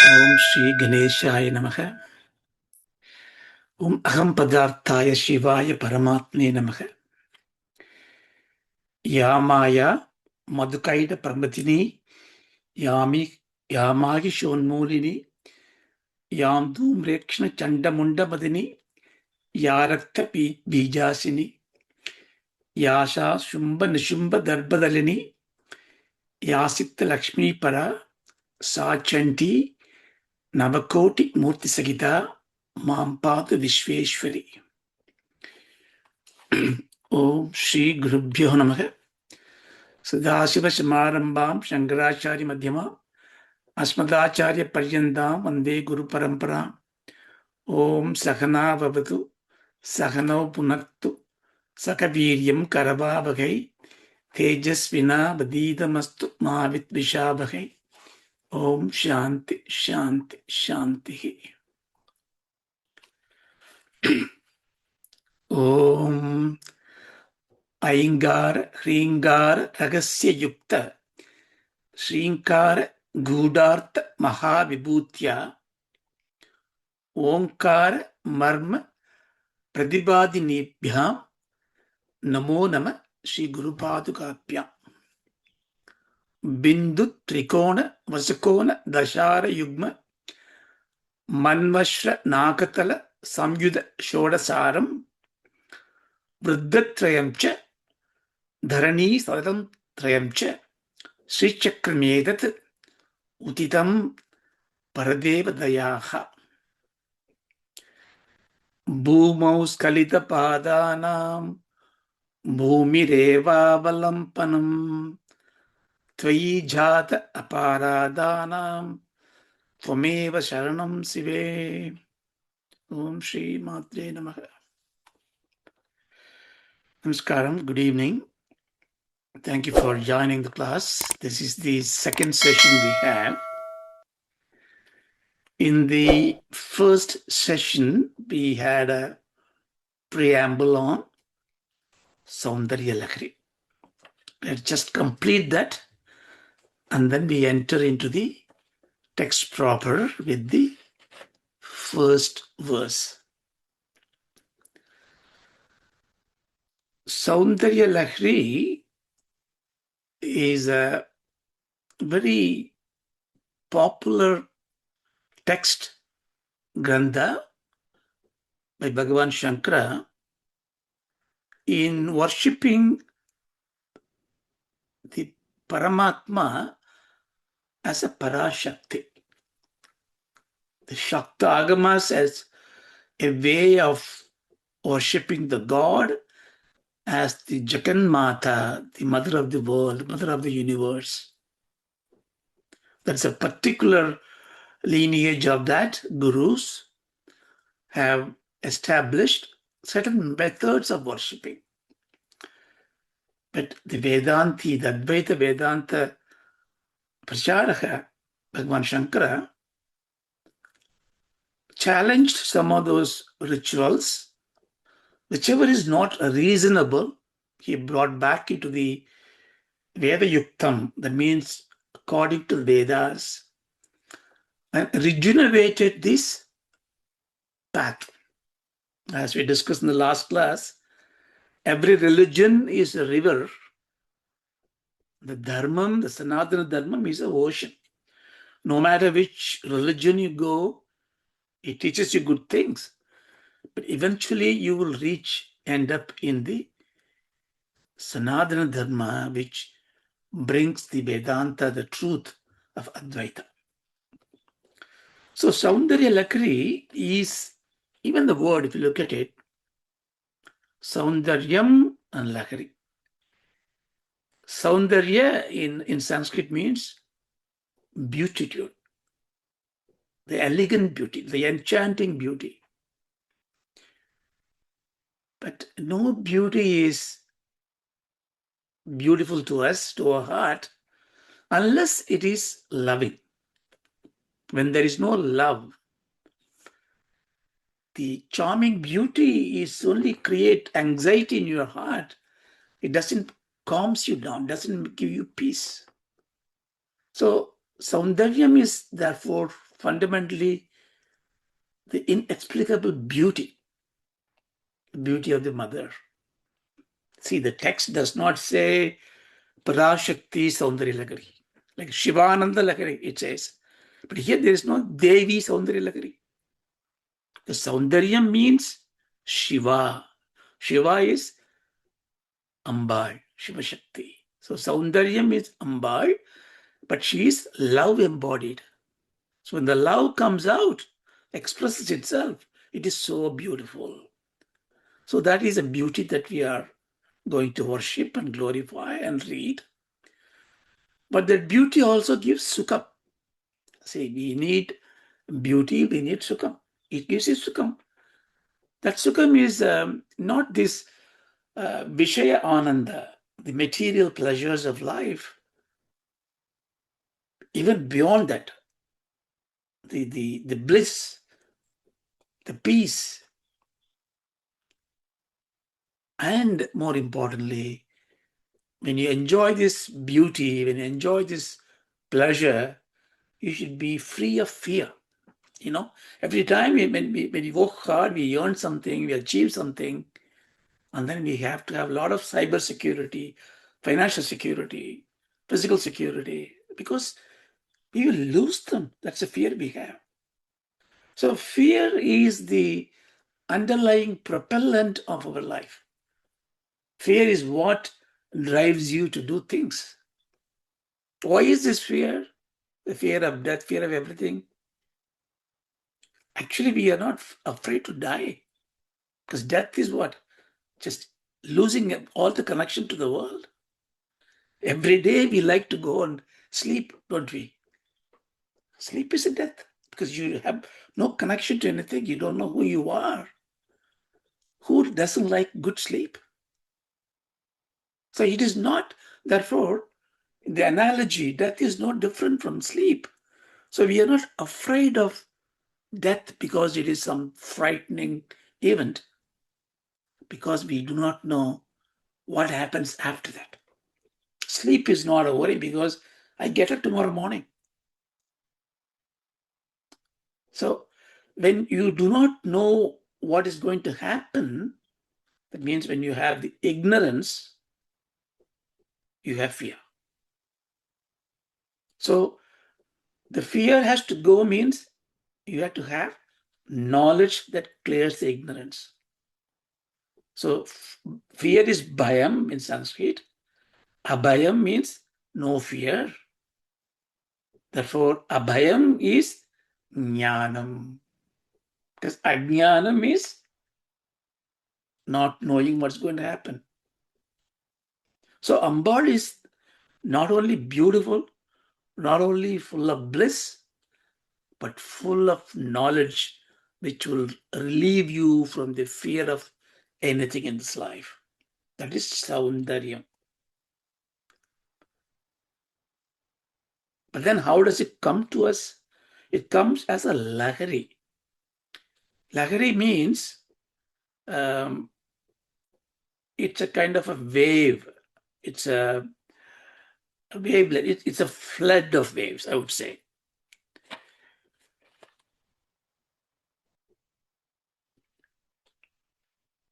Om Shri Ganeshaya Namaha. Aham Padarthaya Shivaya Paramatme Namaha. Yamaya Madhukaida Parmatini Yamagi Shonmulini Yam Dhumrekshna Chandamunda Madini Yarakta Bijasini Yasha Shumba Nishumba Darbadalini Yasitta Lakshmi Para Sachanti Navakoti Murti Sagita Mampadu Vishveshwari. Om Shri Gurubhyo Namaha. Sadashiva Samarambam Shankaracharya Madhyama Asmadacharya Paryandam Vande Guru Parampara. Om Sahana Vavatu Sahano Punaktu Sakaviryam Karavavagai Tejasvina Vadidamastu Mavit Vishabhagai. Om Shanti Shanti Shanti. Om Aingar Hringar Ragasya Yukta Shrinkar Gudartha Mahavibhutya Omkar Marma Pradibadinibhyam Namo Nama Shri Guru Padukabhyam. Bindu Trikona Vasakona Dashara Yugma Manvashra Nakatala Samyuda Shodasaram Vruddhatrayamcha Dharani Sadatam Trayamcha Sri Chakramedat Utitam Paradeva Dayaha Bhūmaus Kalita Padanam Bhūmireva Valampanam Tvayi Jata Aparadanam Tvameva Sharanam Sive. Om Shri Matre Namaha. Namaskaram, good evening. Thank you for joining the class. This is the second session we have. In the first session, we had a preamble on Soundaryalahari. Let's just complete that and then we enter into the text proper with the first verse. Soundaryalahari is a very popular text grantha by Bhagavan Shankara in worshipping the Paramatma as a Parashakti. The Śakta agamas as a way of worshipping the God as the Jaganmata, the mother of the world, mother of the universe. That's a particular lineage of that. Gurus have established certain methods of worshipping. But the Vedanti, the Advaita Vedanta Pracharaka, Bhagavan Shankara, challenged some of those rituals. Whichever is not reasonable, he brought back into the Veda Yuktam, that means according to Vedas, and regenerated this path. As we discussed in the last class, every religion is a river. The Dharmam, the Sanatana Dharmam is an ocean. No matter which religion you go, it teaches you good things. But eventually you will end up in the Sanatana Dharma, which brings the Vedanta, the truth of Advaita. So Soundaryalahari is, even the word, if you look at it, Soundaryam and Lahari. Soundarya in Sanskrit means beautitude, the elegant beauty, the enchanting beauty. But no beauty is beautiful to us, to our heart, unless it is loving. When there is no love, the charming beauty is only create anxiety in your heart. It doesn't calms you down, doesn't give you peace. So Saundaryam is therefore fundamentally the inexplicable beauty of the mother. See, the text does not say Parashakti Soundaryalahari. Like Shivananda Lahari, it says. But here there is no Devi Soundaryalahari. The Soundaryam means Shiva. Shiva is Ambal, Shiva Shakti. So Soundaryam is Ambal, but she is love embodied. So when the love comes out, expresses itself, it is so beautiful. So that is a beauty that we are going to worship and glorify and read. But that beauty also gives sukham. See, we need beauty, we need sukham. It gives you sukham. That sukham is not this vishaya ananda, the material pleasures of life. Even beyond that, the bliss, the peace, and more importantly, when you enjoy this beauty, when you enjoy this pleasure, you should be free of fear. You know, every time when we work hard, we earn something, we achieve something, and then we have to have a lot of cyber security, financial security, physical security, because we will lose them. That's the fear we have. So fear is the underlying propellant of our life. Fear is what drives you to do things. Why is this fear? The fear of death, fear of everything. Actually, we are not afraid to die, because death is what? Just losing all the connection to the world. Every day we like to go and sleep, don't we? Sleep is a death, because you have no connection to anything. You don't know who you are. Who doesn't like good sleep? So it is not, therefore, the analogy, death is no different from sleep. So we are not afraid of death because it is some frightening event, because we do not know what happens after that. Sleep is not a worry because I get up tomorrow morning. So when you do not know what is going to happen, that means when you have the ignorance, you have fear. So the fear has to go means you have to have knowledge that clears the ignorance. So fear is bhayam in Sanskrit. Abhayam means no fear. Therefore, abhayam is jnanam. Because ajnanam is not knowing what's going to happen. So Ambal is not only beautiful, not only full of bliss, but full of knowledge which will relieve you from the fear of anything in this life. That is Soundaryam. But then how does it come to us? It comes as a lahari. Lahari means it's a kind of a wave. It's a wavelet. It's a flood of waves, I would say.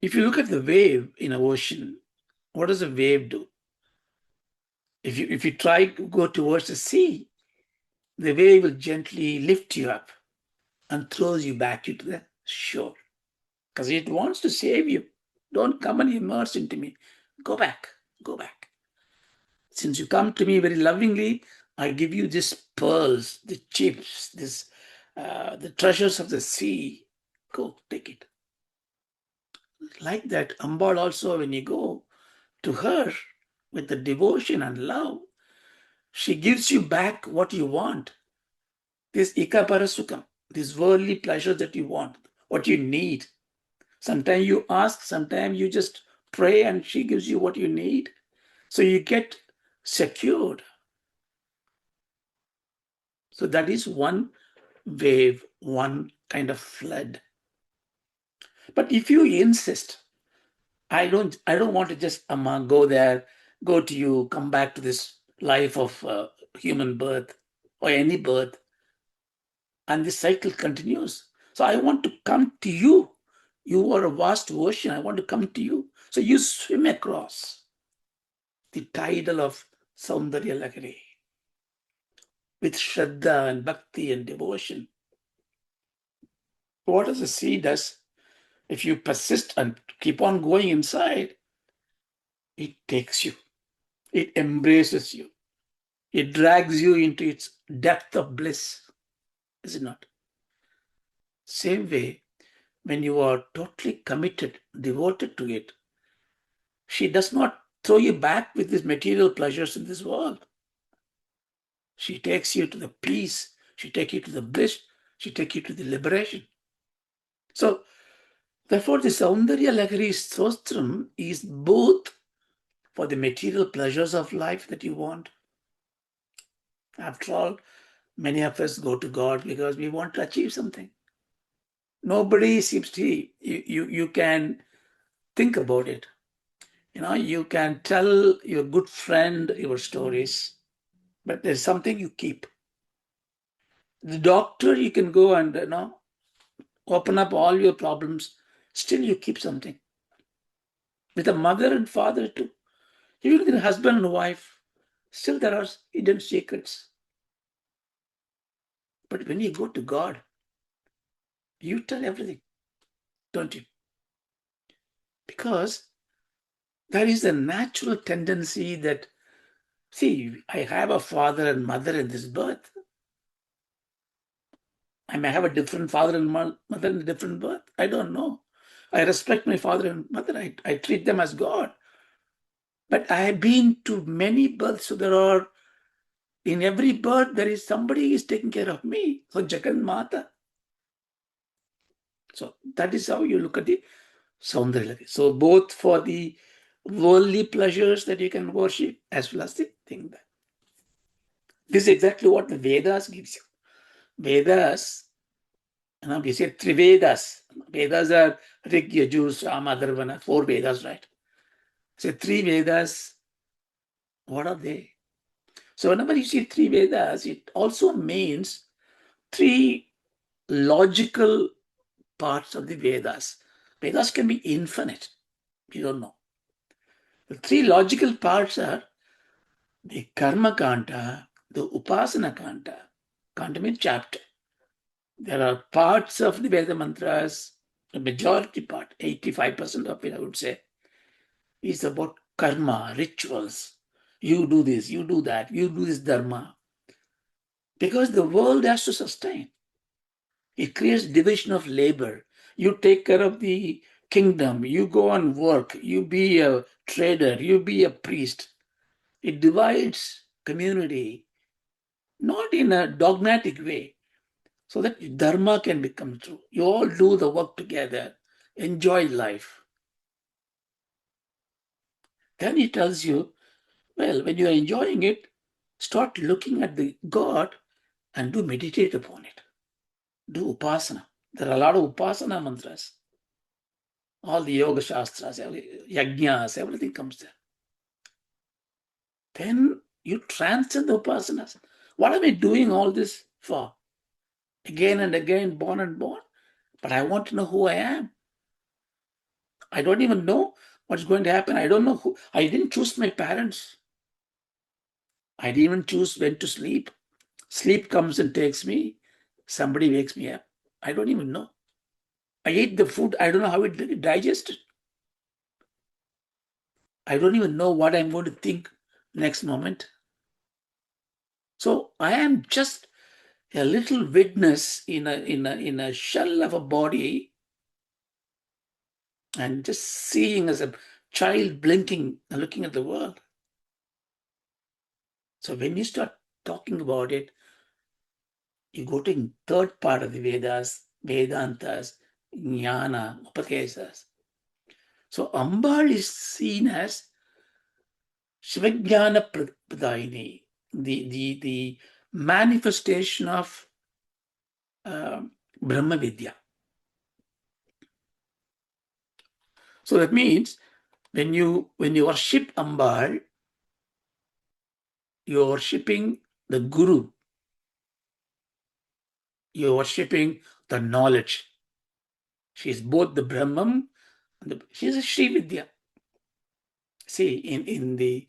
If you look at the wave in an ocean, what does a wave do? If you try to go towards the sea, the wave will gently lift you up and throws you back into the shore, because it wants to save you. Don't come and immerse into me. Go back, go back. Since you come to me very lovingly, I give you these pearls, the chips, the treasures of the sea. Go, take it. Like that, Ambal also, when you go to her with the devotion and love, she gives you back what you want. This ikaparasukam, this worldly pleasure that you want, what you need. Sometimes you ask, sometimes you just pray and she gives you what you need. So you get secured. So that is one wave, one kind of flood. But if you insist, I don't want to just go there, go to you, come back to this life of human birth or any birth. And this cycle continues. So I want to come to you. You are a vast ocean. I want to come to you. So you swim across the tidal of Soundaryalahari with Shraddha and Bhakti and devotion. What does the sea does? If you persist and keep on going inside, it takes you. It embraces you. It drags you into its depth of bliss. Is it not? Same way, when you are totally committed, devoted to it, she does not throw you back with these material pleasures in this world. She takes you to the peace. She takes you to the bliss. She takes you to the liberation. So, therefore, the Soundaryalahari Stotram is both for the material pleasures of life that you want. After all, many of us go to God because we want to achieve something. Nobody seems to, you can think about it. You can tell your good friend your stories, but there's something you keep. The doctor, you can go and open up all your problems. Still, you keep something. With a mother and father too, even with a husband and wife, still there are hidden secrets. But when you go to God, you tell everything, don't you? Because there is a natural tendency that, see, I have a father and mother in this birth. I may have a different father and mother in a different birth. I don't know. I respect my father and mother. I treat them as God. But I have been to many births. So there are, in every birth, there is somebody who is taking care of me. So Jagan Mata. So that is how you look at the Soundaryalahari. So both for the worldly pleasures that you can worship as well as the thing that. This is exactly what the Vedas gives you. Vedas, we say three Vedas. Vedas are Rig, Yajur, Sama, Dharvana, 4 Vedas, right? So 3 Vedas, what are they? So whenever you see 3 Vedas, it also means 3 logical parts of the Vedas. Vedas can be infinite. You don't know. The 3 logical parts are the Karma Kanta, the Upasana Kanta. Kanta means chapter. There are parts of the Veda mantras, the majority part, 85% of it, I would say, is about karma, rituals. You do this, you do that, you do this dharma. Because the world has to sustain. It creates division of labor. You take care of the kingdom, you go and work, you be a trader, you be a priest. It divides community, not in a dogmatic way, so that dharma can become true. You all do the work together, enjoy life. Then he tells you, well, when you are enjoying it, start looking at the God and do meditate upon it. Do upasana. There are a lot of upasana mantras. All the yoga shastras, yajnas, everything comes there. Then you transcend the upasanas. What am I doing all this for? Again and again, born and born. But I want to know who I am. I don't even know what's going to happen. I don't know who. I didn't choose my parents. I didn't even choose when to sleep. Sleep comes and takes me. Somebody wakes me up. I don't even know. I ate the food. I don't know how it digested. I don't even know what I'm going to think next moment. So I am just a little witness in a shell of a body, and just seeing as a child blinking and looking at the world. So when you start talking about it, you go to third part of the Vedas, Vedantas, Jnana, Upakesas. So Ambal is seen as Shivajnana Pradayini, the manifestation of Brahma Vidya. So that means when you worship Ambal, you're worshipping the Guru. You're worshipping the knowledge. She is both the Brahman and she is a Sri Vidya. See, in the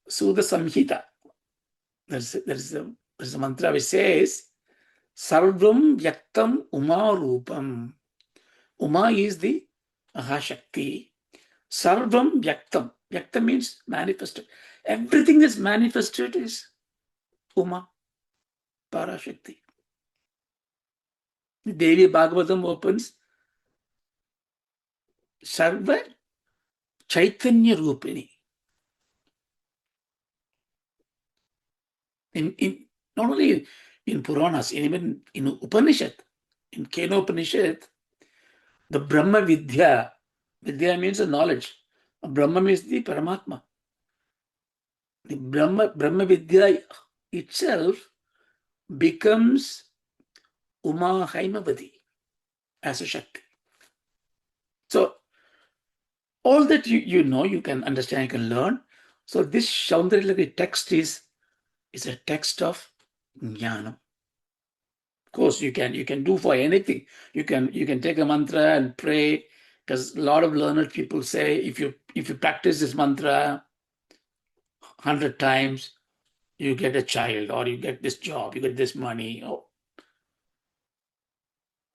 Sudha Samhita, there's a mantra which says, Sarvam Vyaktam Uma Rupam. Uma is the Mahashakti. Sarvam Vyaktam. Vyaktam means manifested. Everything that's manifested is Uma, Parashakti. The Devi Bhagavatam opens Sarva Chaitanya Rupini. Not only in Puranas, even in Upanishad, in Kena Upanishad, the Brahma Vidya, Vidya means the knowledge. Brahma means the Paramatma. The Brahma Vidya itself becomes Uma Haimavati as a Shakti. So, all that you know, you can understand, you can learn. So, this Soundaryalahari text is a text of jnana. Of course, you can do for anything. You can take a mantra and pray, because a lot of learned people say if you practice this mantra 100 times, you get a child, or you get this job, you get this money. Oh,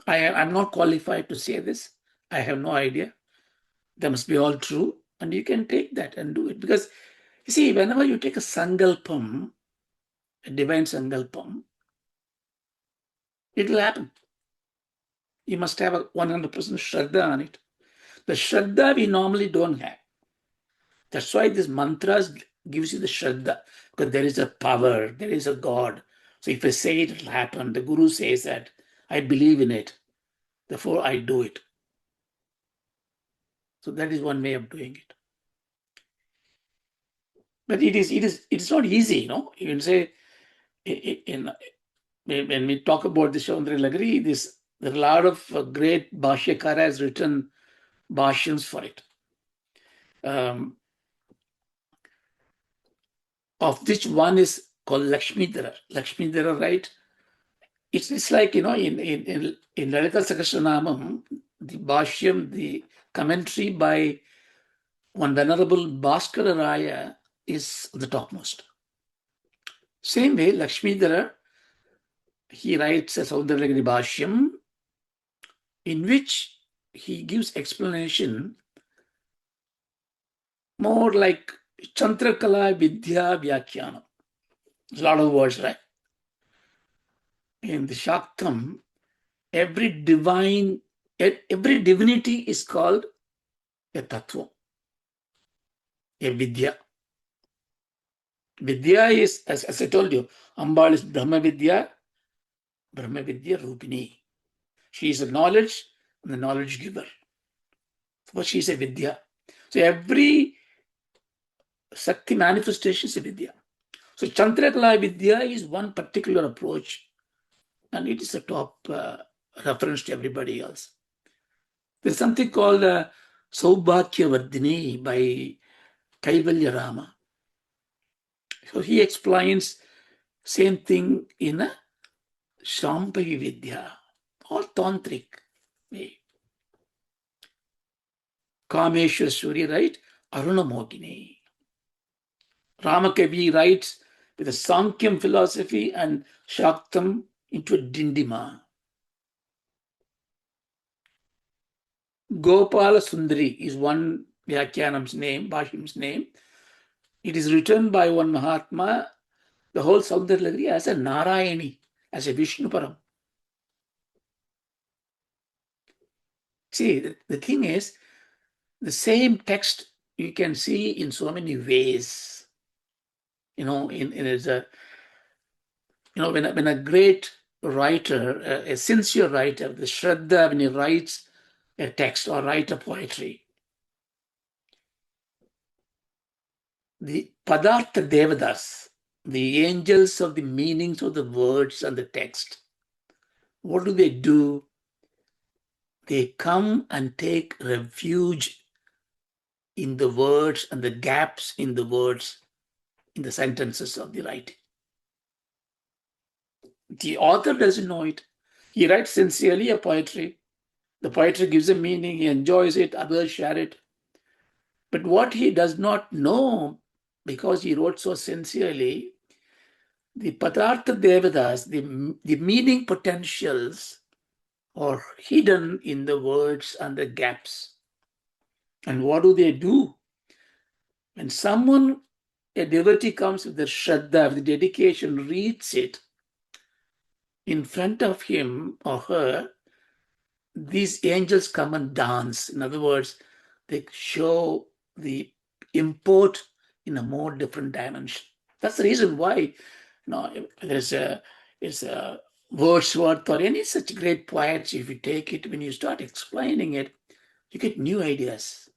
I'm not qualified to say this. I have no idea. They must be all true, and you can take that and do it. Because you see, whenever you take a sankalpam, a divine sankalpam, it will happen. You must have a 100% shraddha on it. The shraddha we normally don't have. That's why this mantras gives you the shraddha, because there is a power, there is a God. So if I say it, it will happen. The Guru says that, I believe in it, therefore I do it. So that is one way of doing it. But it is not easy, you know. You can say, when we talk about the Soundaryalahari, there are a lot of great Bhashyakara has written bhashyams for it. Of which one is called Lakshmidhara. Lakshmidhara, right? It's like, you know, in Lalita Sahasranamam, the bhashyam, the commentary by one Venerable Bhaskara Raya is the topmost. Same way, Lakshmidhara, he writes a Soundaryalahari bhashyam, in which he gives explanation more like Chantrakala Vidya Vyakhyanam. There's a lot of words, right? In the Shaktam, every divinity is called a tattva, a vidya. Vidya is, as I told you, Ambal is Brahma Vidya Rupini. She is a knowledge and the knowledge giver. So she is a Vidya. So every Shakti manifestation is a Vidya. So Chantrakala Vidya is one particular approach, and it is a top reference to everybody else. There's something called Saubhagyavardhini by Kaivalya Rama. So he explains same thing in a Shambhavi Vidya, all tantric way. Kameshwar Suri writes Arunamogini. Ramakavi writes with a Sankhya philosophy and Shaktam into a Dindima. Gopala Sundari is one Vyakhyanam's name, Bhashyam's name. It is written by one Mahatma, the whole Soundaryalahari, as a Narayani, as a Vishnuparam. See, the thing is, the same text you can see in so many ways. You know, when a great writer, a sincere writer, the Shraddha, when he writes a text or write a poetry, the Padartha Devadas, the angels of the meanings of the words and the text, what do? They come and take refuge in the words and the gaps in the words, in the sentences of the writing. The author doesn't know it. He writes sincerely a poetry. The poetry gives a meaning, he enjoys it, others share it. But what he does not know, because he wrote so sincerely, the padartha devatas, the meaning potentials are hidden in the words and the gaps. And what do? When someone, a devotee comes with the shraddha, with the dedication, reads it in front of him or her, these angels come and dance. In other words, they show the import in a more different dimension. That's the reason why there's a Wordsworth or any such great poets, if you take it, when you start explaining it, you get new ideas.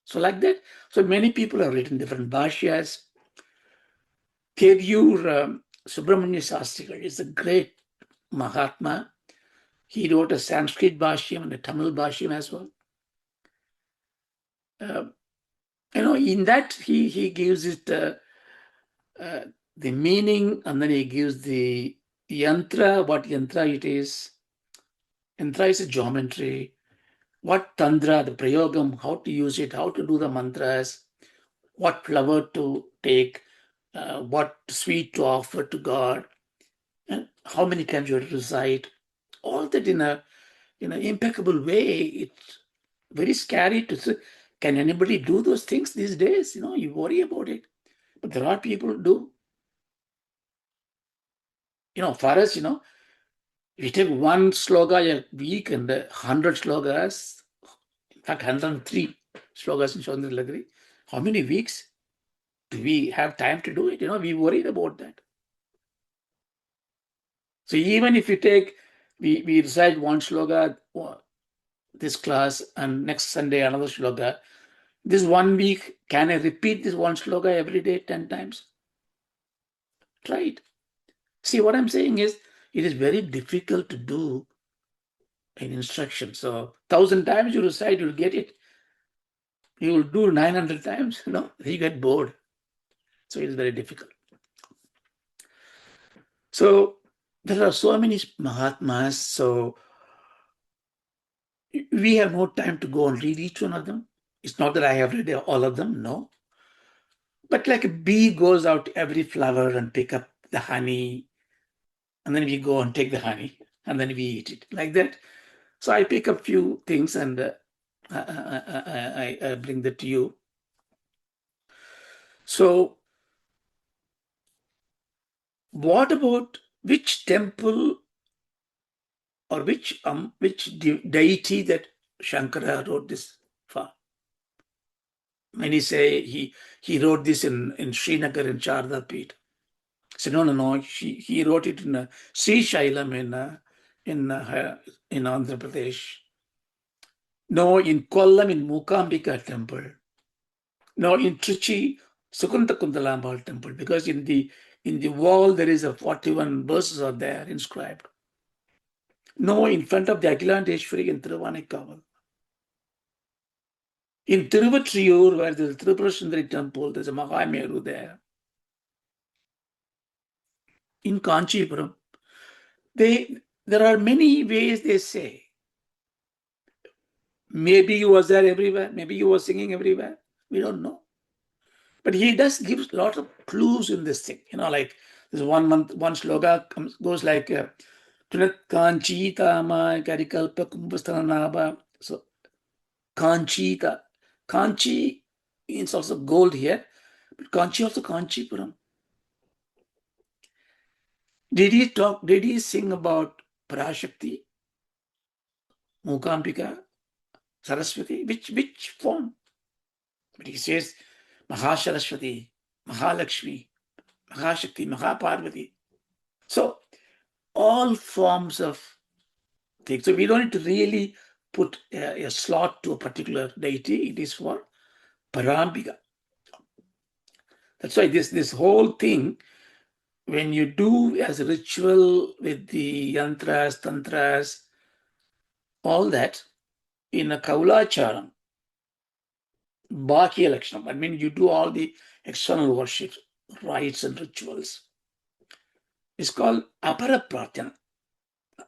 So like that, so many people have written different bhashyas. Kevyur Subramanya Shastrigal is a great Mahatma. He wrote a Sanskrit bhashyam and a Tamil bhashyam as well. In that he gives it the meaning, and then he gives the yantra, what yantra it is. Yantra is a geometry. What tandra, the prayogam, how to use it, how to do the mantras, what flower to take, what sweet to offer to God, and how many times you have to recite. All that in an impeccable way. It's very scary to say, can anybody do those things these days? You worry about it. But there are people who do. For us, if you take one sloga a week and 100 slogas, in fact, 103 slogas in Soundaryalahari, how many weeks do we have time to do it? We worried about that. So even if you take, we recite one sloga this class and next Sunday another sloga, this 1 week, can I repeat this one sloga every day 10 times? Try it. See, what I'm saying is, it is very difficult to do an instruction. So 1,000 times you recite, you'll get it. You will do 900 times, you get bored. So it is very difficult. So there are so many Mahatmas. So we have no time to go and read each one of them. It's not that I have read all of them, no. But like a bee goes out every flower and pick up the honey, and then we go and take the honey, and then we eat it, like that. So I pick up few things and I bring that to you. So what about which temple or which deity that Shankara wrote this for? Many say he wrote this in Srinagar in Sharda Peeth. So no. He wrote it in Sri Shailam in Andhra Pradesh. No, in Kollam in Mukambika temple. No, in Trichy, Sukuntakundalammal temple, because in the wall there is a 41 verses are there inscribed. No, in front of the Agilandeshwari in Thiruvannaikkaval. In Tiruvattriyur, where there is a Tripura Sundari temple, there's a Mahameru there. In Kanchipuram, there are many ways they say. Maybe he was there everywhere, maybe he was singing everywhere. We don't know. But he does give a lot of clues in this thing. Like this one sloga goes like Tunat Kanchita ma Karikalpa Kumbhastanaba. So Kanchita. Kanchi means also gold here, but Kanchi also Kanchipuram. Did he sing about Parashakti, Mukambika, Saraswati? Which form? But he says Mahasaraswati, Mahalakshmi, Mahashakti, Mahaparvati. So all forms of things. So we don't need to really put a slot to a particular deity. It is for Parambika. That's why this whole thing, when you do as a ritual with the yantras, tantras, all that, in a kaulacharam, baki lakshanam, I mean, you do all the external worship, rites and rituals. It's called apara prarthana.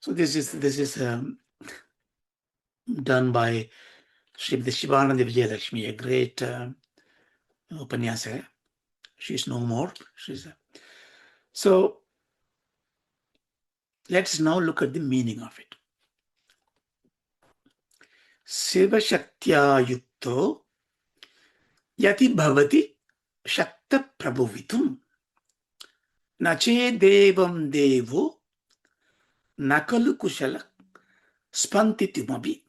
So this is done by Srimati Shivananda Vijayalakshmi, a great upanyasaka. She's no more. So let's now look at the meaning of it. Śivaḥ yuktō yadi bhavati śaktaḥ prabhavituṁ na cēdēvaṁ dēvō na khalu kuśalaḥ spanditumapi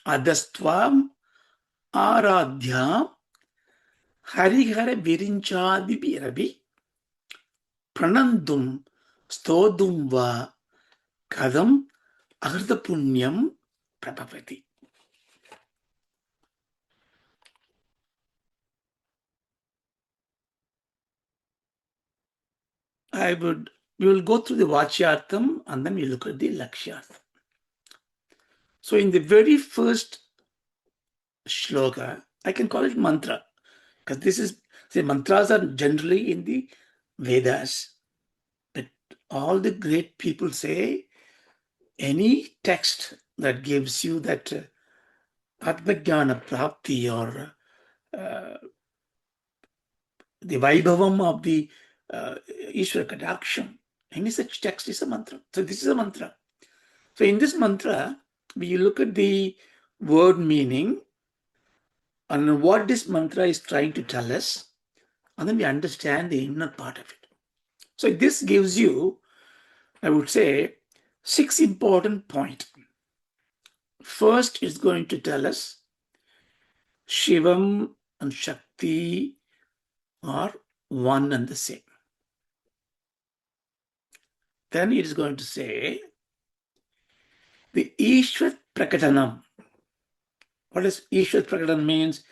atastvāmārādhyāṁ hari-hara-viriñcādiabhir-api praṇantuṁ stōtuṁ va kadam akrita-puṇyam prabhavati. We will go through the vachyartham and then we look at the lakshyartham. So in the very first shloka, I can call it mantra, because mantras are generally in the Vedas. But all the great people say any text that gives you that atmajnana prapti or the vaibhavam of the Ishvara Kadaksham, any such text is a mantra. So this is a mantra. So in this mantra, we look at the word meaning and what this mantra is trying to tell us, and then we understand the inner part of it. So this gives you, I would say, 6 important points. First is going to tell us Shivam and Śakti are one and the same. Then it is going to say the Ishvat Prakatanam. What does Ishvat Prakatanam means?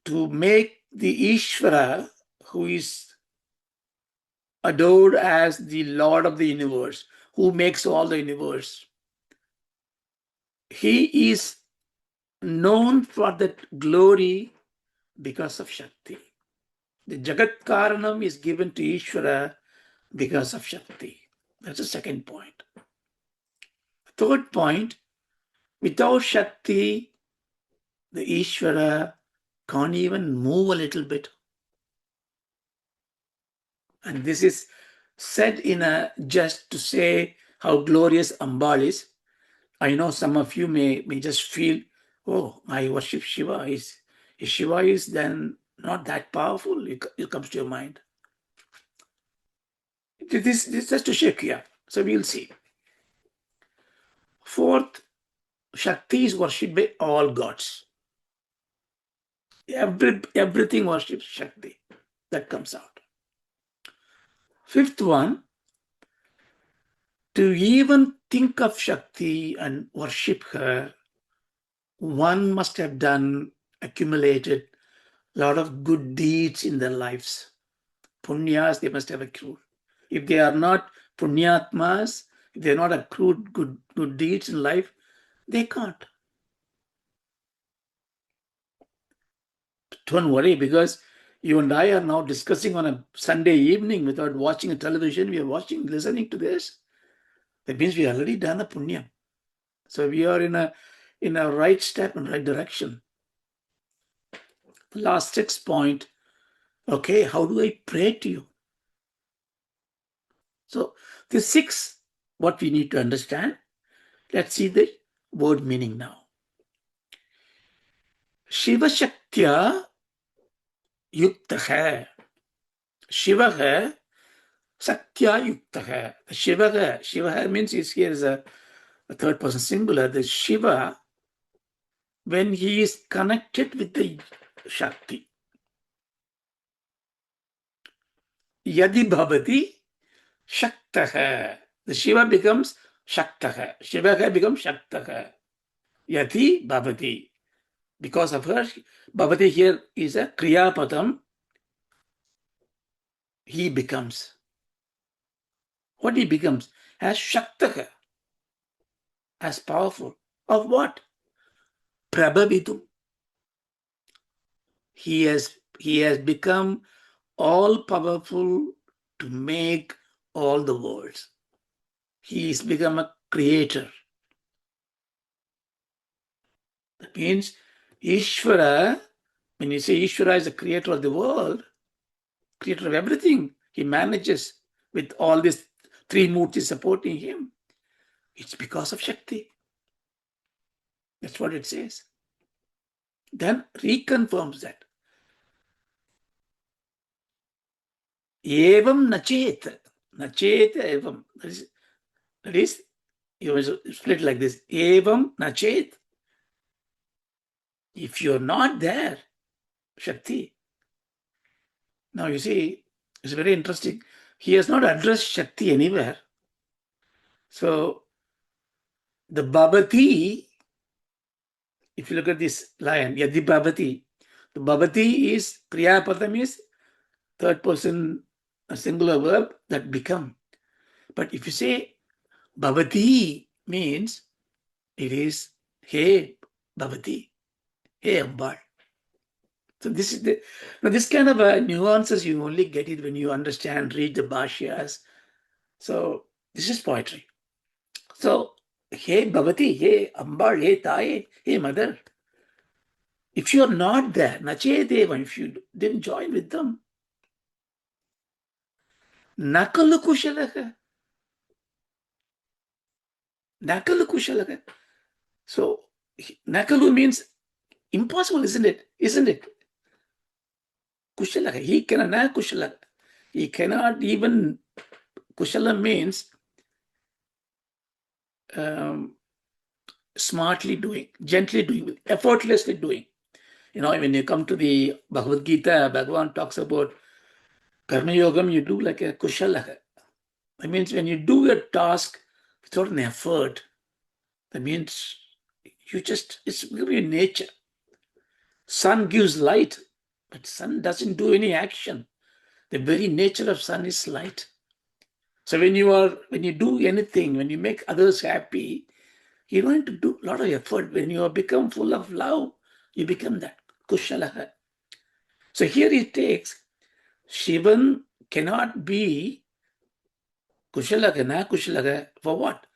To make the Ishvara, who is adored as the Lord of the universe, who makes all the universe. He is known for that glory because of Śakti. The Jagat Karanam is given to Ishvara because of Śakti. That's the second point. Third point, without Śakti, the Ishvara can't even move a little bit. And this is said in a just to say how glorious Ambal is. I know some of you may just feel, oh, I worship Shiva. If Shiva is then not that powerful, it comes to your mind. This is just to shake you. So we'll see. Fourth, Shakti is worshipped by all gods. Everything worships Shakti. That comes out. Fifth one, to even think of Shakti and worship her, one must have accumulated a lot of good deeds in their lives. Punyas they must have accrued. If they are not punyatmas, if they are not accrued good deeds in life, they can't. Don't worry, because you and I are now discussing on a Sunday evening without watching a television. We are listening to this. That means we already done a punya. So we are in a right step in right direction. The last 6 point. Okay, how do I pray to you? So the 6, what we need to understand. Let's see the word meaning now. śivaḥ yuktḥ. śivaḥ śaktyā yuktḥ. The śivaḥ means here is a third person singular. The Shiva, when he is connected with the Shakti, yadi bhavati śaktaḥ. The Shiva becomes śaktaḥ. Śivaḥ becomes śaktaḥ. Yadi bhavati. Because of her, bhavati here is a kriyapadam. He becomes. What he becomes? As śaktaḥ. As powerful. Of what? Prabhavituṁ. He has become all powerful to make all the worlds. He is become a creator. That means Ishvara, when you say Ishvara is the creator of the world, creator of everything, he manages with all these three murtis supporting him. It's because of Shakti. That's what it says. Then reconfirms that. Ēvaṁ nachet. Nachet evam. That is, you split like this. Ēvaṁ nachet. If you're not there, Shakti. Now you see, it's very interesting. He has not addressed Shakti anywhere. So the bhavati, if you look at this line, yadi bhavati, the bhavati is kriyapadam is third person, a singular verb that become. But if you say bhavati means it is hey bhavati, hey Ambal. So this is the now this kind of nuances you only get it when you understand, read the bhashyas. So this is poetry. So hey bhavati, hey Ambal, hey Taye, hey mother. If you are not there, na cēdēvaṁ, if you didn't join with them, na khalu kuśalaḥ. Na khalu kuśalaḥ. So na khalu means impossible, isn't it? Isn't it? Kuśalaḥ. He cannot na kuśalaḥ. He cannot even kuśala means smartly doing, gently doing, effortlessly doing. You know, when you come to the Bhagavad Gita, Bhagavan talks about karma yogam, you do like a kuśalaḥ. That means when you do a task without an effort, that means you just, it's your nature. Sun gives light, but sun doesn't do any action. The very nature of sun is light. So when you do anything, when you make others happy, you don't have to do a lot of effort. When you become full of love, you become that kuśalaḥ. So here it takes Shivan cannot be kuśalaḥ, na kuśalaḥ for what?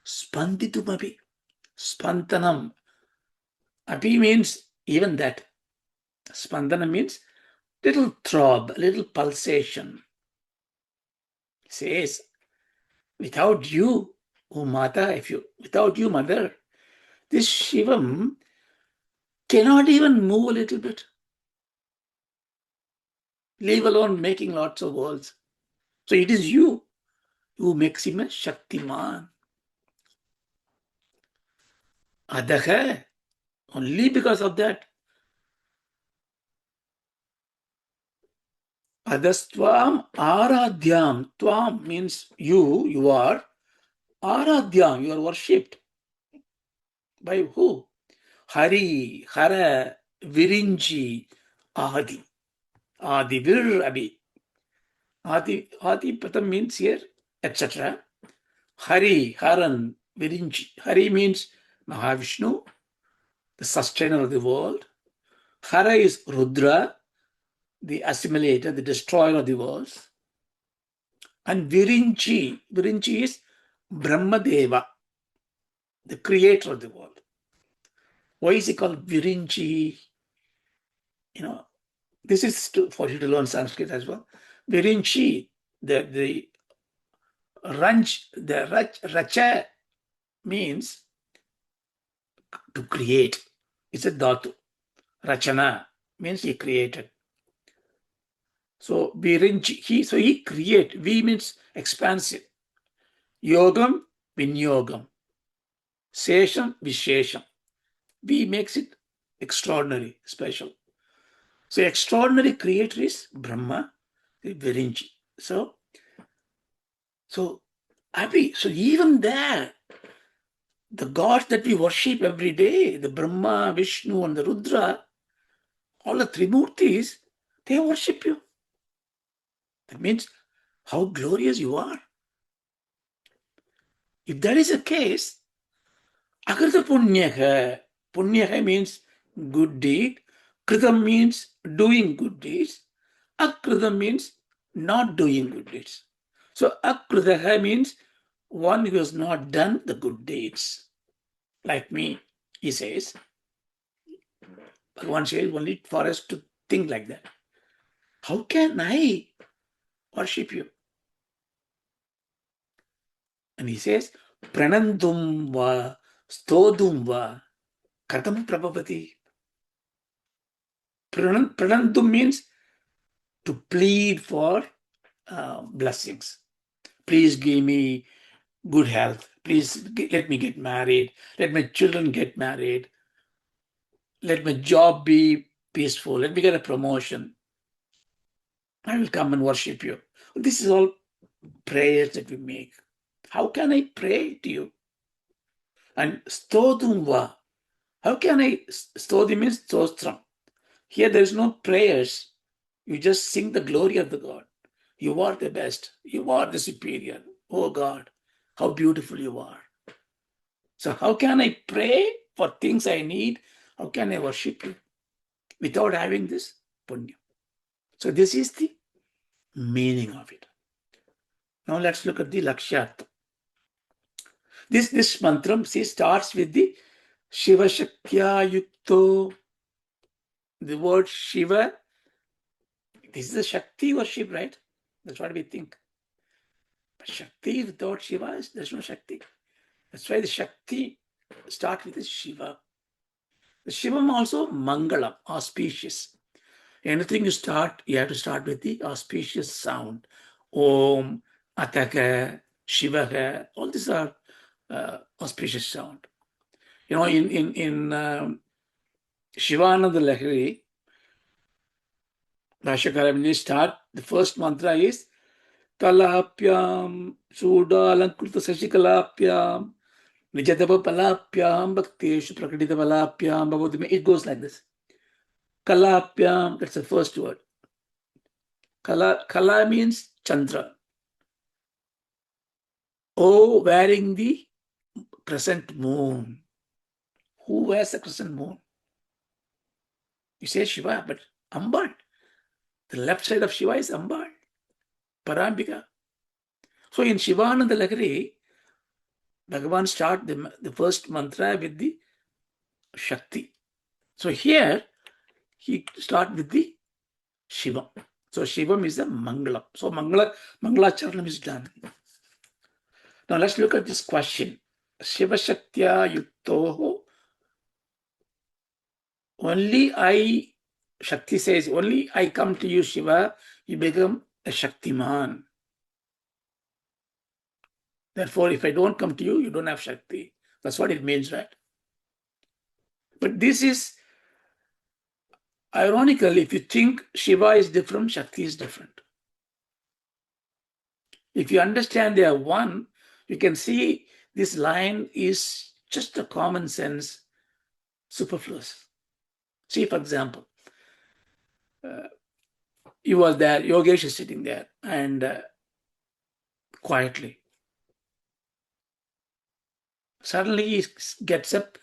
Spanditumapi. Spantanam. Api means even that. Spandana means little throb, little pulsation. It says, without you, O Mata, without you, Mother, this Shivam cannot even move a little bit. Leave alone making lots of worlds. So it is you who makes him a Shaktiman. Adakha, only because of that. atastvāmārādhyāṁ. Tvam means you are. Ārādhyāṁ, you are worshipped. By who? hari-hara-viriñcādiabhir-api. Adi patam means here, etc. Hari-hara-viriñcādiabhir. Hari means Mahavishnu, the sustainer of the world. Hara is Rudra, the assimilator, the destroyer of the worlds. And Virinchi is Brahma Deva, the creator of the world. Why is he called Virinchi? You know, this is for you to learn Sanskrit as well. Virinchi, the racha means to create. It's a dhatu. Rachana means he created. So Virinchi, he create. V means expansive. Yogam, vinyogam. Sesham, vishesham. V makes it extraordinary, special. So extraordinary creator is Brahma, Virinchi. So Api, so even there, the gods that we worship every day, the Brahma, Vishnu, and the Rudra, all the Trimurtis, they worship you. That means how glorious you are. If that is the case, tapuṇyaḥ. Puṇyaḥ means good deed. Kritam means doing good deeds. Akritam means not doing good deeds. So akritam means one who has not done the good deeds, like me, he says. Bhagavan says only for us to think like that. How can I worship you? And he says, praṇantuṁ va, stōtuṁ va, katham prabhavati. Praṇantuṁ means to plead for blessings. Please give me good health. Please let me get married. Let my children get married. Let my job be peaceful. Let me get a promotion. I will come and worship you. This is all prayers that we make. How can I pray to you? And stōtuṁ va. How can I? Stōti means stōtram. Here there is no prayers. You just sing the glory of the God. You are the best. You are the superior. Oh God, how beautiful you are. So how can I pray for things I need? How can I worship you without having this punya? So this is the meaning of it. Now let's look at the lakshyat. This mantram, see, starts with the Śiva śaktyā yuktō. The word Shiva, this is the Śakti worship, right? That's what we think. But Śakti without Shiva, there's no Śakti. That's why the Śakti start with the Shiva. The Shivam also mangalam, auspicious. Anything you start, you have to start with the auspicious sound. Om, ataka, śivaḥ, all these are auspicious sound. You know, in Śivanandalahari, Bhashyakara, when they start, the first mantra is kalāpyam, sūdālankruta sasikalāpyam, nijatapapalāpyam, bhakteshu prakritapalāpyam, bhavati. It goes like this. Kalāpyam, that's the first word. Kala means Chandra. Oh, wearing the crescent moon. Who wears the crescent moon? You say Shiva, but Ambal. The left side of Shiva is Ambal, Parambika. So in Śivanandalahari, Bhagavan start the first mantra with the Śakti. So here, he start with the Shivam. So Shivam is the Mangalam. So Mangalacharanam is done. Now let's look at this question. Shiva śaktyā yuktō. Only I, Shakti says, only I come to you, Shiva, you become a Shaktiman. Therefore, if I don't come to you, you don't have Shakti. That's what it means, right? But this is ironical. If you think Shiva is different, Shakti is different. If you understand they are one, you can see this line is just a common sense, superfluous. See, for example, you are there, Yogesh is sitting there, and quietly. Suddenly he gets up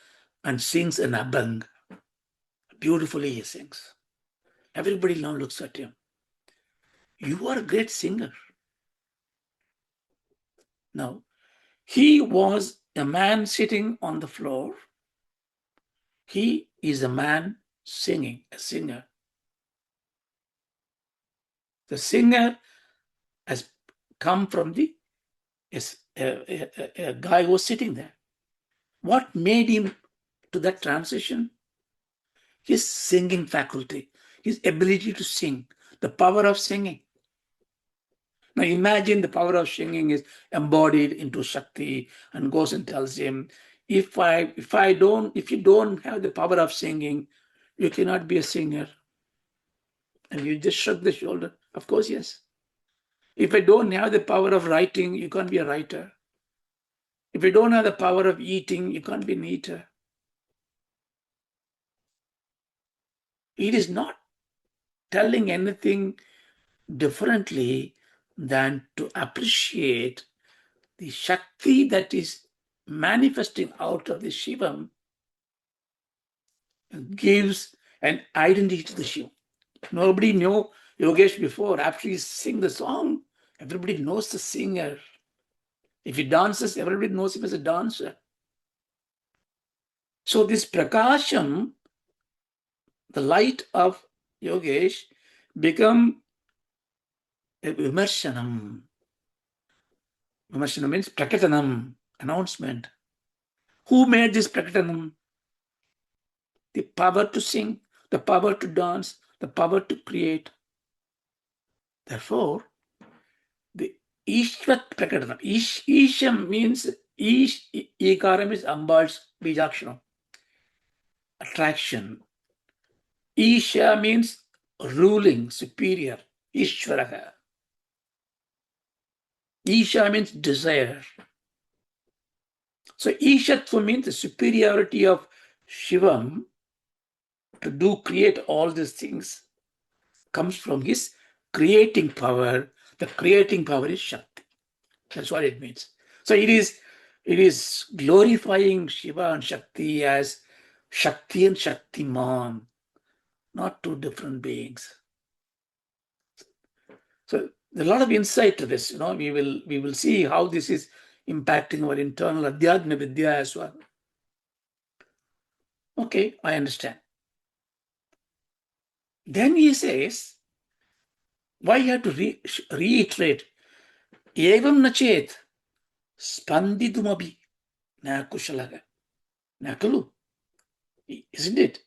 and sings an abhang. Beautifully he sings. Everybody now looks at him. You are a great singer. Now, he was a man sitting on the floor. He is a man singing, a singer. The singer has come from a guy who was sitting there. What made him to that transition? His singing faculty, his ability to sing, the power of singing. Now imagine the power of singing is embodied into Śakti and goes and tells him, if you don't have the power of singing, you cannot be a singer. And you just shrug the shoulder. Of course, yes. If I don't have the power of writing, you can't be a writer. If you don't have the power of eating, you can't be an eater. It is not telling anything differently than to appreciate the Shakti that is manifesting out of the Shivam gives an identity to the Shiva. Nobody knew Yogesh before. After he sing the song, everybody knows the singer. If he dances, everybody knows him as a dancer. So this prakasham, the light of Yogesh, become a vimarshanam. Vimarshanam means prakatanam, announcement. Who made this prakatanam? The power to sing, the power to dance, the power to create. Therefore, the Ishvat prakatanam. Isham means Ikaram is Ambal's bijakshanam. Attraction. Isha means ruling, superior. Ishvaraha. Isha means desire. So Ishatva means the superiority of Shivam to create all these things comes from his creating power. The creating power is Shakti. That's what it means. So it is glorifying Shiva and Shakti as Shakti and Shaktiman, not two different beings. So there's a lot of insight to this. We will see how this is impacting our internal Adhyatma Vidya as well. Okay, I understand. Then he says, why you have to reiterate, ēvaṁ na cēd, spanditumapi, na kuśalaḥ, na khalu. Isn't it?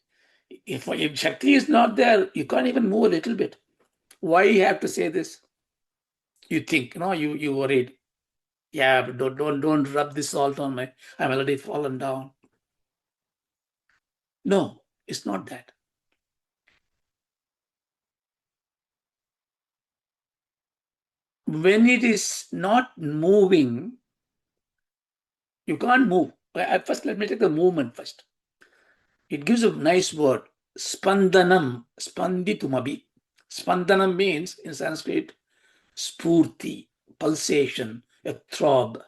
If Shakti is not there, you can't even move a little bit. Why you have to say this? You think, you worried. Yeah, but don't rub this salt on I'm already fallen down. No, it's not that. When it is not moving, you can't move. First, let me take the movement first. It gives a nice word, spandanam, spanditumapi. Spandanam means, in Sanskrit, spurti, pulsation, a throb,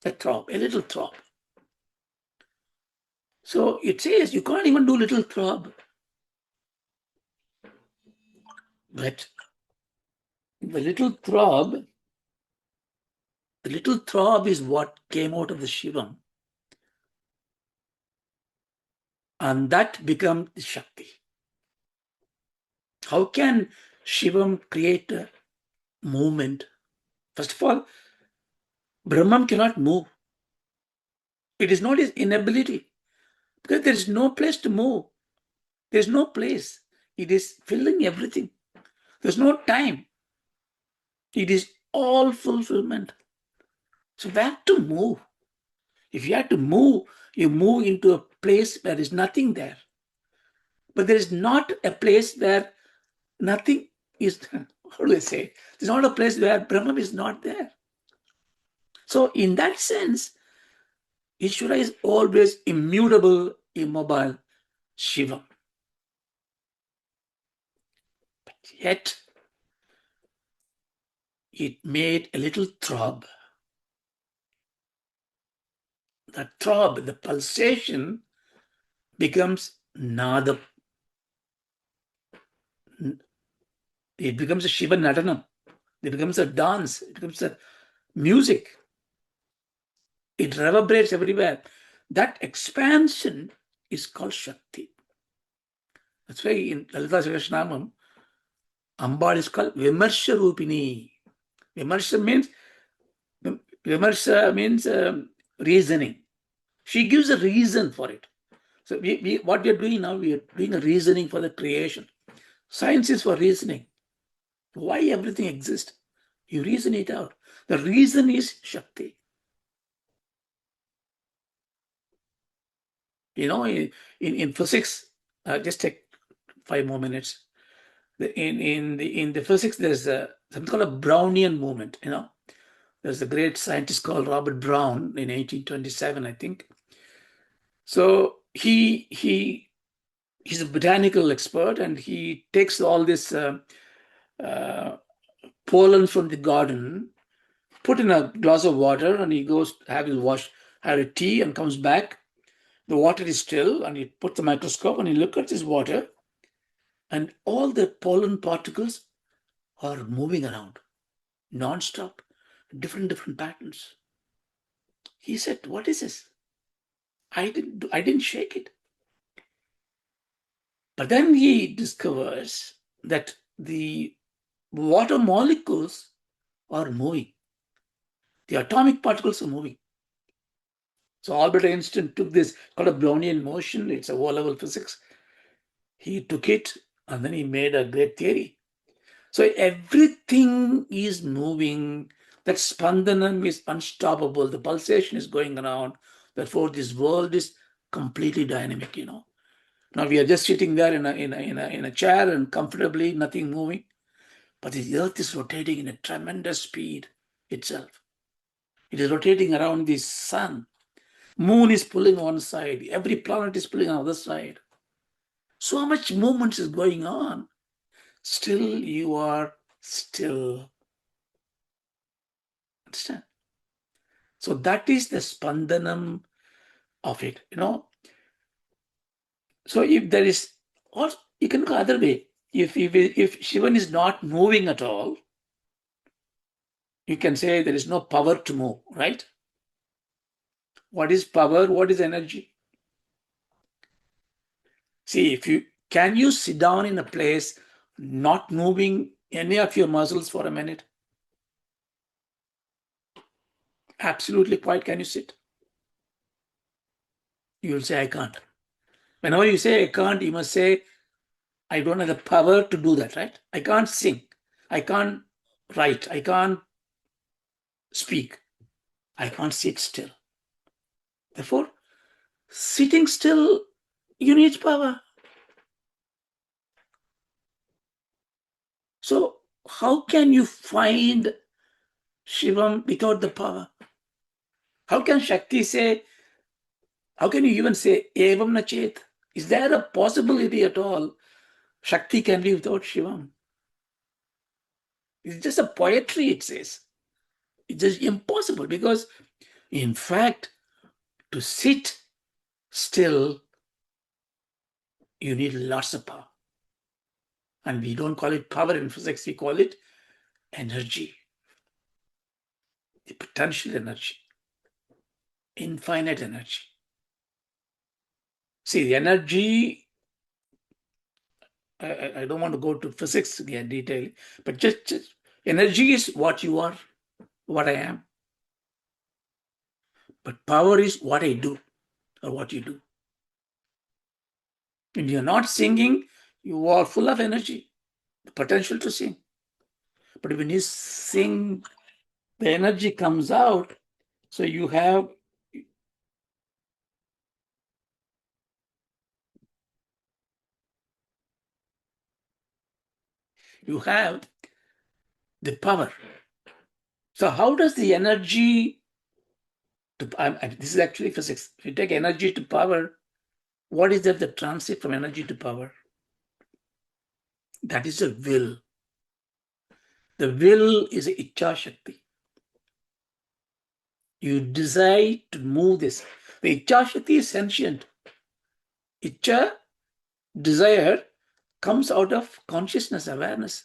a little throb. So it says you can't even do little throb. But the little throb is what came out of the Shivam. And that becomes the Shakti. How can Shivam create a movement? First of all, Brahman cannot move. It is not his inability, because there is no place to move. There is no place. It is filling everything. There's no time. It is all fulfillment. So where to move? If you have to move, you move into a place where there is nothing there. But there is not a place where nothing is, how do I say? There's not a place where Brahman is not there. So in that sense, Ishvara is always immutable, immobile, Shiva. But yet, it made a little throb. The throb, the pulsation, becomes nada. It becomes a Shiva Nadanam. It becomes a dance. It becomes a music. It reverberates everywhere. That expansion is called Shakti. That's why in Lalita Sahasranamam, Ambal is called Vimarsha Rupini. Vimarsha means reasoning. She gives a reason for it. So what we are doing now, we are doing a reasoning for the creation. Science is for reasoning. Why everything exists? You reason it out. The reason is Shakti. In physics, just take 5 more minutes. In the physics, there's something called a Brownian movement. There's a great scientist called Robert Brown in 1827, I think. So he's a botanical expert, and he takes all this pollen from the garden, put in a glass of water, and he goes to have a tea, and comes back. The water is still, and he puts the microscope and he looks at this water, and all the pollen particles are moving around non-stop. different patterns. He said, what is this? I didn't shake it. But then he discovers that the water molecules are moving. The atomic particles are moving. So Albert Einstein took this called a Brownian motion. It's a O-level physics. He took it and then he made a great theory. So everything is moving. That spandanam is unstoppable. The pulsation is going around. Therefore, this world is completely dynamic. Now we are just sitting there in a chair and comfortably, nothing moving. But the earth is rotating in a tremendous speed itself. It is rotating around the sun. Moon is pulling one side. Every planet is pulling on the other side. So much movement is going on. Still, you are still. Understand? So that is the spandanam of it. So if there is, or you can go other way. If Shivan is not moving at all, you can say there is no power to move, right? What is power? What is energy? See, can you sit down in a place not moving any of your muscles for a minute? Absolutely quiet. Can you sit? You will say, I can't. Whenever you say I can't, you must say, I don't have the power to do that, right? I can't sing. I can't write. I can't speak. I can't sit still. Therefore, sitting still, you need power. So how can you find Shivam without the power? How can Shakti say, how can you even say ēvaṁ na chet? Is there a possibility at all Shakti can be without Shivam? It's just a poetry, it says. It's just impossible because, in fact, to sit still, you need lots of power. And we don't call it power in physics, we call it energy. The potential energy. Infinite energy. See, the energy, I don't want to go to physics again, detail, but just energy is what you are, what I am. But power is what I do or what you do. When you're not singing, you are full of energy, the potential to sing. But when you sing, the energy comes out, so you have the power. So how does the energy, this is actually physics, if you take energy to power, what is that the transit from energy to power? That is the will. The will is ichcha shakti. You decide to move this. The ichcha shakti is sentient. Ichcha, desire, comes out of consciousness, awareness.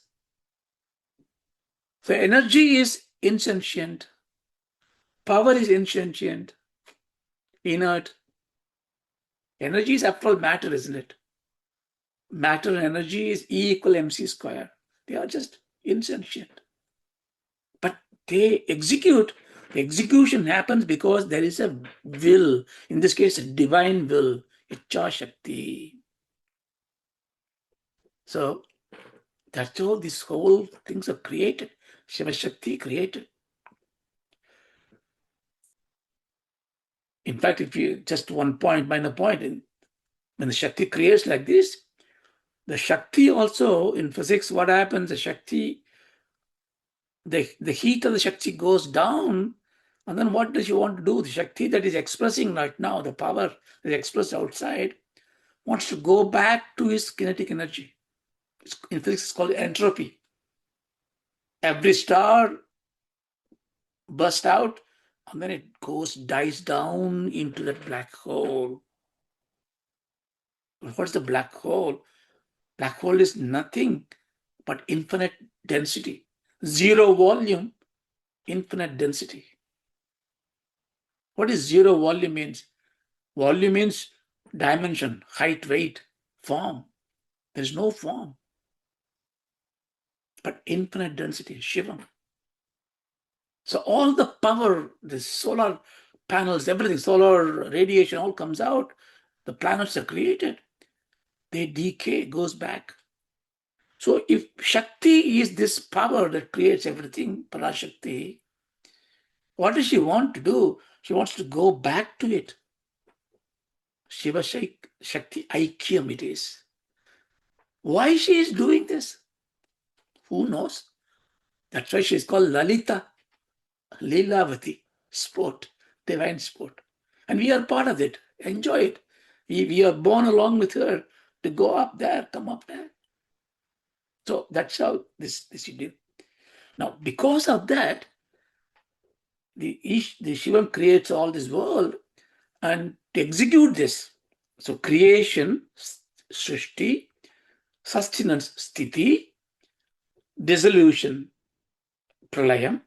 So energy is insentient. Power is insentient, inert. Energy is after all matter, isn't it? Matter and energy is E equal mc square. They are just insentient. But they execute. The execution happens because there is a will. In this case, a divine will. Ichcha shakti. So that's how these whole things are created. Shiva Shakti created. In fact, if you just one point, minor point, when the Shakti creates like this, the Shakti also, in physics, what happens, the Shakti, the heat of the Shakti goes down, and then what does she want to do? The Shakti that is expressing right now, the power that is expressed outside, wants to go back to its kinetic energy. In physics, it's called entropy. Every star bursts out, and then it dies down into that black hole. What's the black hole? Black hole is nothing but infinite density, zero volume, infinite density. What is zero volume means? Volume means dimension, height, weight, form. There is no form. But infinite density, Shiva. So all the power, the solar panels, everything, solar radiation all comes out. The planets are created. They decay, goes back. So if Shakti is this power that creates everything, Parashakti, what does she want to do? She wants to go back to it. Shiva Shakti Aikyam it is. Why she is doing this? Who knows? That's why she is called Lalita, Lilavati, sport, divine sport. And we are part of it. Enjoy it. We are born along with her to go up there, come up there. So that's how this she did. Now, because of that, the Shivam creates all this world and to execute this. So creation, Srishti, sustenance, Sthiti, dissolution, Pralayam.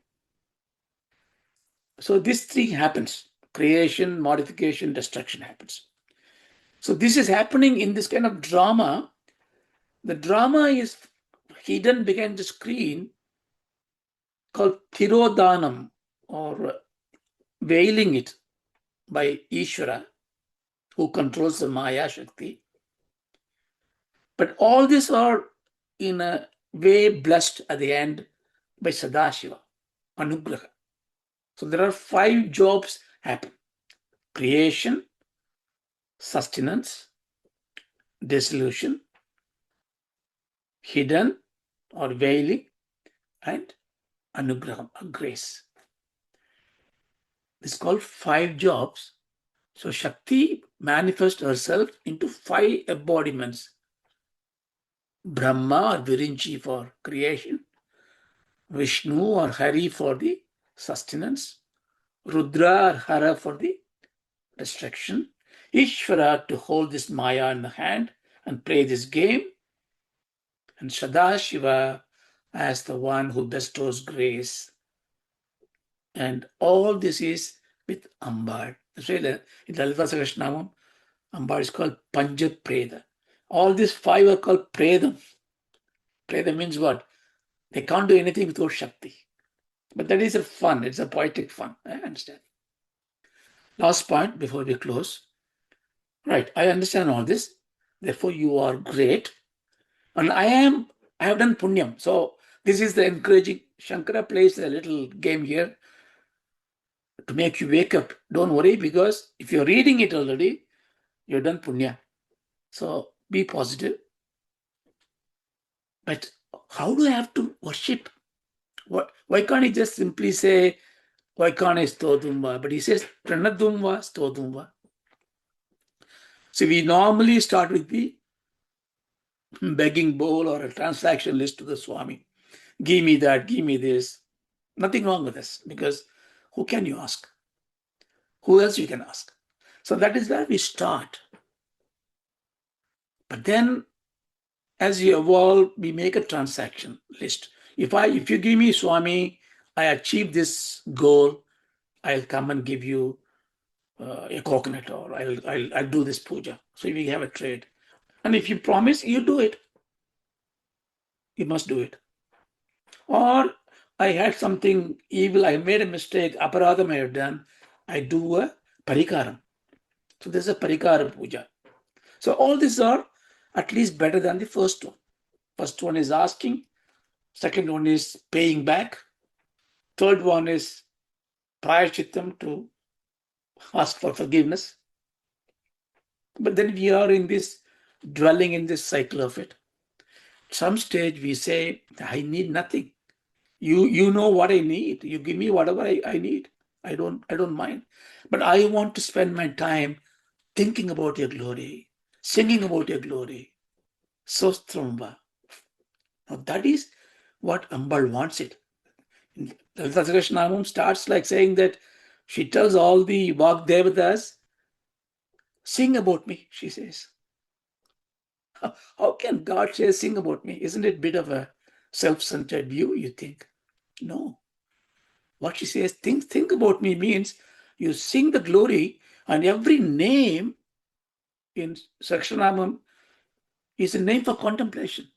So these three happens. Creation, modification, destruction happens. So this is happening in this kind of drama. The drama is hidden behind the screen called Thirodhanam, or veiling it by Ishvara, who controls the Maya Shakti. But all these are in a way blessed at the end by Sadashiva, Anugraha. So there are 5 jobs happen: creation, sustenance, dissolution, hidden or veiling, and anugraham, a grace. This is called 5 jobs. So Shakti manifests herself into 5 embodiments. Brahma or Virinchi for creation, Vishnu or Hari for the sustenance, Rudra or Hara for the destruction, Ishvara to hold this Maya in the hand and play this game, and Sadashiva as the one who bestows grace. And all this is with Ambal. That's why in Lalita Sahasranamam, Ambal is called Panja Preda. All these 5 are called Predam. Preda means what? They can't do anything without Shakti. But that is a fun. It's a poetic fun. I understand. Last point before we close. Right, I understand all this. Therefore, you are great. And I have done punyam. So this is the encouraging. Shankara plays a little game here to make you wake up. Don't worry, because if you're reading it already, you've done punya. So be positive. But how do I have to worship? Why can't he just simply say, why can't I stōtuṁ? But he says, praṇantuṁ stōtuṁ. So we normally start with the begging bowl or a transaction list to the Swami. Give me that, give me this. Nothing wrong with this, because who can you ask? Who else you can ask? So that is where we start. But then as you evolve, we make a transaction list. If you give me, Swami, I achieve this goal, I'll come and give you a coconut, or I'll do this puja. So we have a trade. And if you promise, you do it. You must do it. Or I had something evil, I made a mistake, aparadham I have done, I do a parikaram. So there's a parikara puja. So all these are at least better than the first one. First one is asking, second one is paying back, third one is prayachittam, to ask for forgiveness. But then we are in this, dwelling in this cycle of it. At some stage we say, I need nothing. You know what I need. You give me whatever I need. I don't mind. But I want to spend my time thinking about your glory, singing about your glory. Sostramba. Now that is what Ambal wants it. Lalita Sahasranamam starts like saying that she tells all the Vak Devatas, sing about me, she says. How can God say sing about me? Isn't it a bit of a self-centered view, you think? No. What she says, think about me, means you sing the glory, and every name in Sakshanamam is a name for contemplation.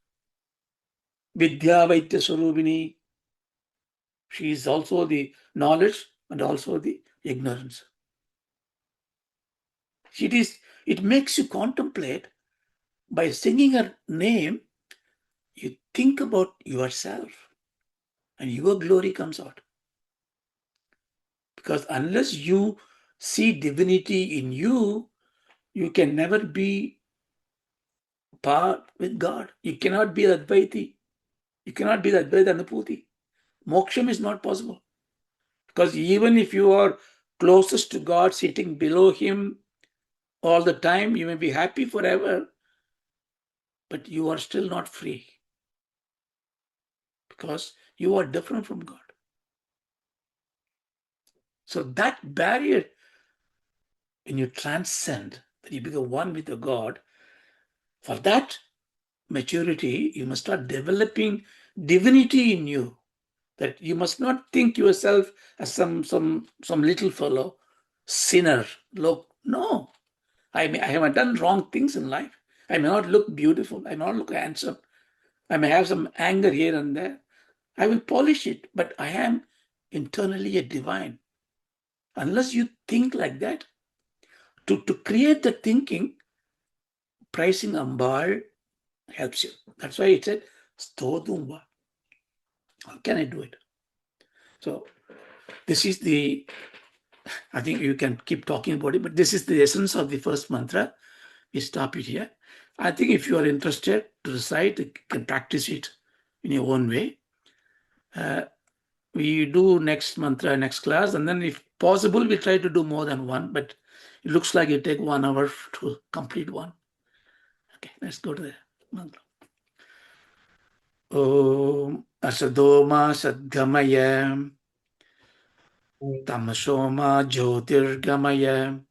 Vidya Vaitya Sarubini, she is also the knowledge and also the ignorance. It makes you contemplate. By singing her name, you think about yourself and your glory comes out. Because unless you see divinity in you, you can never be part with God. You cannot be Advaiti. You cannot be the Advaita Anupati. Moksham is not possible. Because even if you are closest to God, sitting below Him all the time, you may be happy forever, but you are still not free. Because you are different from God. So that barrier, when you transcend, that you become one with the God, for that maturity, you must start developing divinity in you. That you must not think yourself as some little fellow, sinner. Look, no. I have done wrong things in life. I may not look beautiful. I may not look handsome. I may have some anger here and there. I will polish it, but I am internally a divine. Unless you think like that, to create the thinking, praising Ambal helps you. That's why it said, stōtuṁ. How can I do it? So this is I think you can keep talking about it, but this is the essence of the first mantra. We stop it here. I think if you are interested to recite, you can practice it in your own way. We do next mantra, next class, and then if possible, we try to do more than one, but it looks like it take 1 hour to complete one. Okay, let's go to the mantra. Om Asadoma Sadgamaya Tamasoma Jyotirgamaya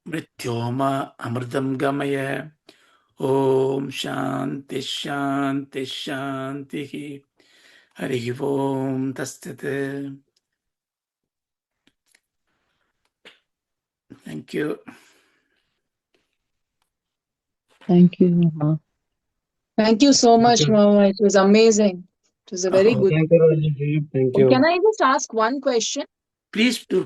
Mrityoma Amritam Gamaya. Om Shanti Shanti Shanti. Hari-hara-viriñcādiabhir-api. Tastate. Thank you. Thank you, Mama. Thank you so much, Mama. It was amazing. It was a very good. Thank you, Rajaji. Thank you. Can I just ask one question? Please do.